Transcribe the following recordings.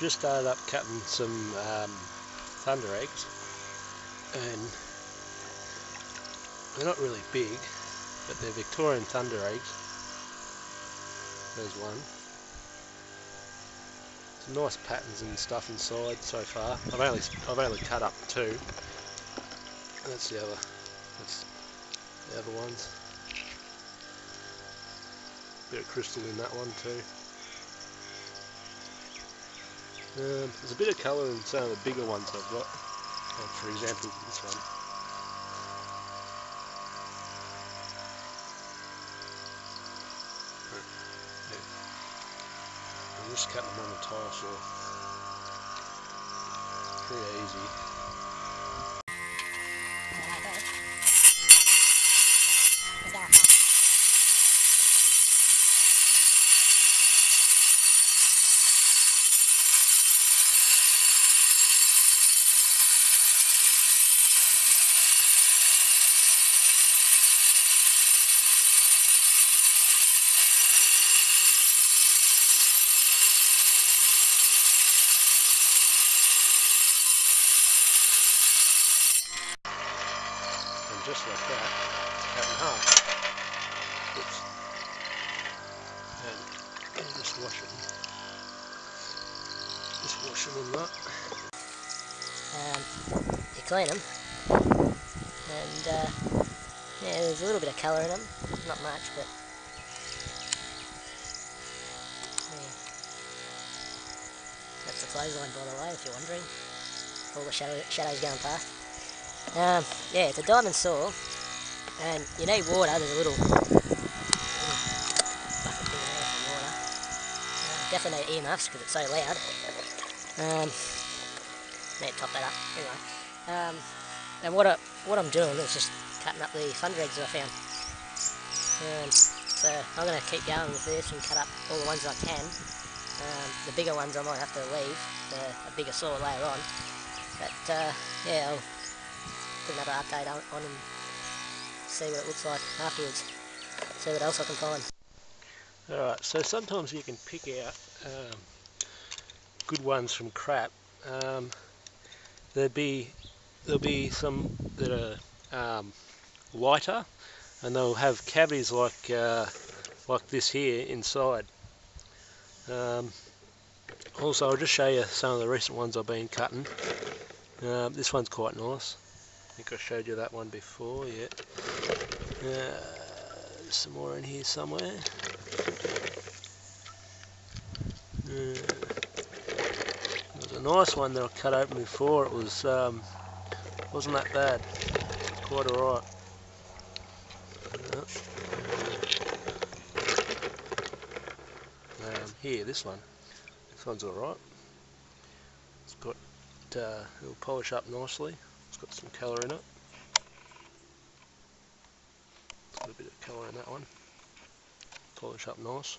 just started up cutting some thunder eggs, and they're not really big, but they're Victorian thunder eggs. There's one. Some nice patterns and stuff inside so far. I've only cut up two. And that's the other ones. Bit of crystal in that one too. There's a bit of colour in some of the bigger ones I've got. For example, this one. I'm just cutting them on the tile saw. Pretty easy. Just like that, cut in half. Oops. And just wash them in that. You clean them, and yeah, there's a little bit of colour in them, not much, but yeah. That's the clothesline, by the way, if you're wondering. All the shadows going past. Yeah, it's a diamond saw, and you need water. There's a little bucket thing there for water. Definitely need earmuffs because it's so loud. Need to top that up anyway. And what I'm doing is just cutting up the thunder eggs that I found. So I'm going to keep going with this and cut up all the ones I can. The bigger ones I might have to leave a bigger saw later on. But yeah, I'll put another update on and see what it looks like afterwards. See what else I can find. Alright, so sometimes you can pick out good ones from crap. There'll be some that are lighter, and they'll have cavities like this here inside. Also, I'll just show you some of the recent ones I've been cutting. This one's quite nice. I think I showed you that one before, yeah. There's some more in here somewhere. There's a nice one that I cut open before. It was wasn't that bad. It's quite alright. Here, this one. This one's alright. It's got it'll polish up nicely. It's got some colour in it. It's got a bit of colour in that one. Polish up nice.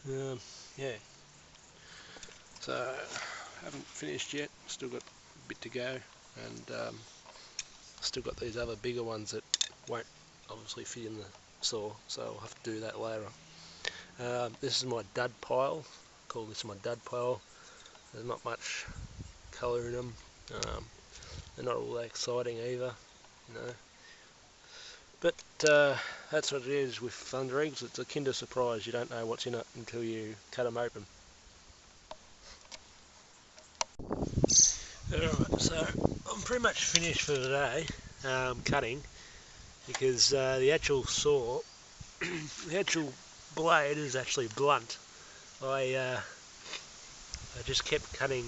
Yeah. So I haven't finished yet. Still got a bit to go, and still got these other bigger ones that won't obviously fit in the saw, so I'll have to do that later. This is my dud pile. I call this my dud pile. There's not much colour in them. They're not all that exciting either, you know. But that's what it is with thunder eggs. It's a kinder surprise. You don't know what's in it until you cut them open. Alright, so I'm pretty much finished for today cutting, because the actual saw, the actual blade is actually blunt. I just kept cutting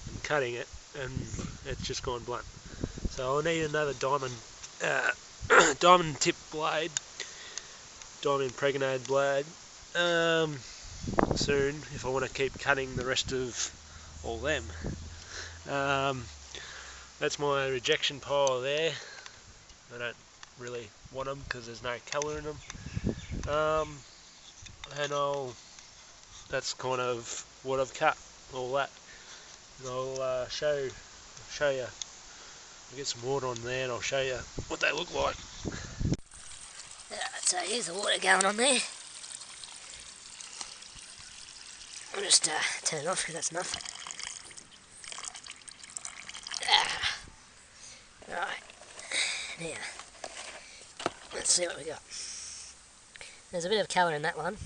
and cutting it, and it's just gone blunt. So I'll need another diamond diamond tip blade, diamond impregnated blade soon, if I want to keep cutting the rest of all them. That's my rejection pile there. I don't really want them because there's no colour in them. And that's kind of what I've cut, all that. And I'll show you. I'll get some water on there and I'll show you what they look like. So here's the water going on there. I'll just turn it off because that's enough. Right, now, let's see what we got. There's a bit of colour in that one,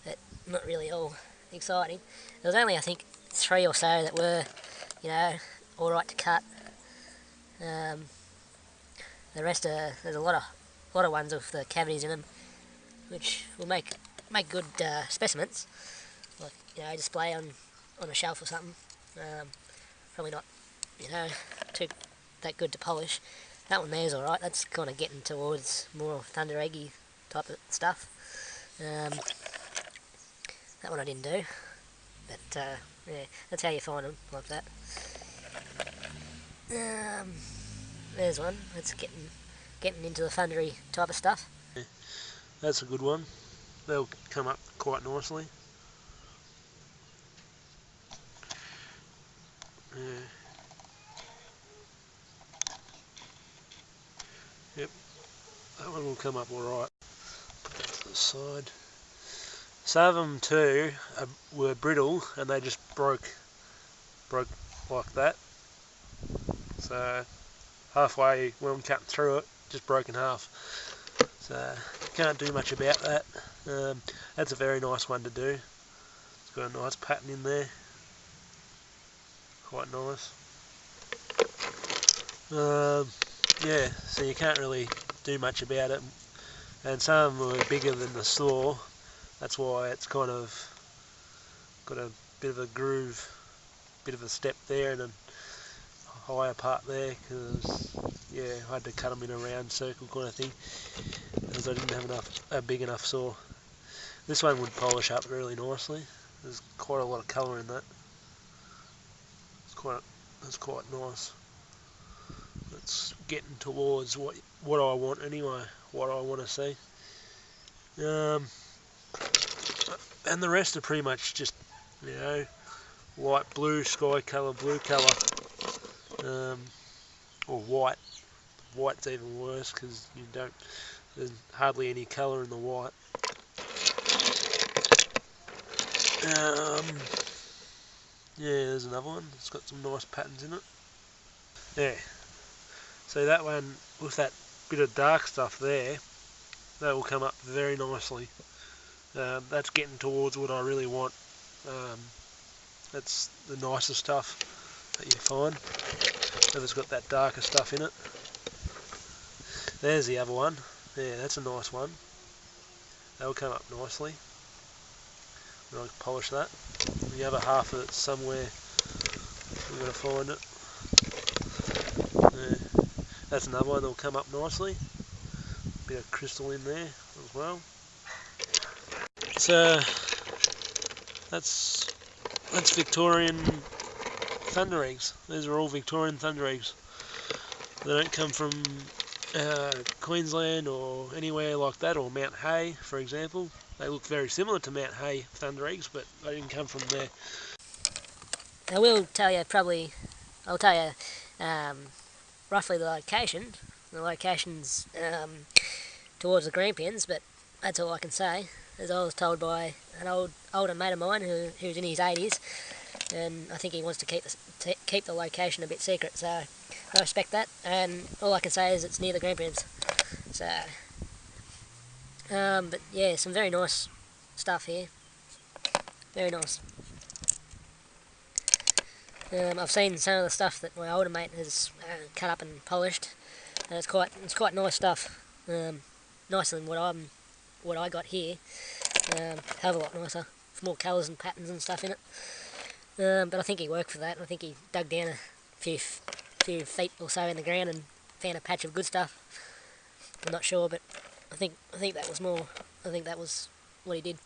but not really all exciting. There was only, I think, 3 or so that were, you know, alright to cut. The rest are, there's a lot of ones with the cavities in them, which will make good specimens, like, you know, display on a shelf or something. Probably not, you know, too that good to polish. That one there's alright. That's kind of getting towards more thunder eggy type of stuff. That one I didn't do, but yeah, that's how you find them, like that. There's one. It's getting into the thundery type of stuff. Yeah, that's a good one. They'll come up quite nicely. Yeah. Yep, that one will come up alright. Put that to the side. Some of them too were brittle and they just broke like that. So halfway when I'm cutting through it, just broke in half. So can't do much about that. That's a very nice one to do. It's got a nice pattern in there. Quite nice. Yeah, so you can't really do much about it. And some of them were bigger than the saw. That's why it's kind of got a bit of a groove, bit of a step there and a higher part there, because yeah, I had to cut them in a round circle kind of thing because I didn't have a big enough saw. This one would polish up really nicely. There's quite a lot of colour in that. It's quite nice. It's getting towards what I want anyway, what I want to see. And the rest are pretty much just, you know, light blue, sky colour, blue colour, or white. White's even worse because there's hardly any colour in the white. Yeah, there's another one. It's got some nice patterns in it. Yeah. So that one with that bit of dark stuff there, that will come up very nicely. That's getting towards what I really want. That's the nicer stuff that you find if it's got that darker stuff in it. There's the other one. Yeah, that's a nice one. That'll come up nicely when I polish that. The other half of it somewhere, we're going to find it. Yeah. That's another one that'll come up nicely. Bit of crystal in there as well. So that's Victorian thunder eggs. These are all Victorian thunder eggs. They don't come from Queensland or anywhere like that, or Mount Hay, for example. They look very similar to Mount Hay thunder eggs, but they didn't come from there. I will tell you I'll tell you roughly the location. The location's towards the Grampians, but that's all I can say. As I was told by an older mate of mine who's in his 80s, and I think he wants to keep the location a bit secret, so I respect that, and all I can say is it's near the Grampians. So, but yeah, some very nice stuff here. Very nice. I've seen some of the stuff that my older mate has cut up and polished, and it's quite nice stuff. Nicer than what I got here. Hell of a lot nicer, with more colours and patterns and stuff in it. But I think he worked for that. I think he dug down a few feet or so in the ground and found a patch of good stuff. I'm not sure, but I think that was more. I think that was what he did.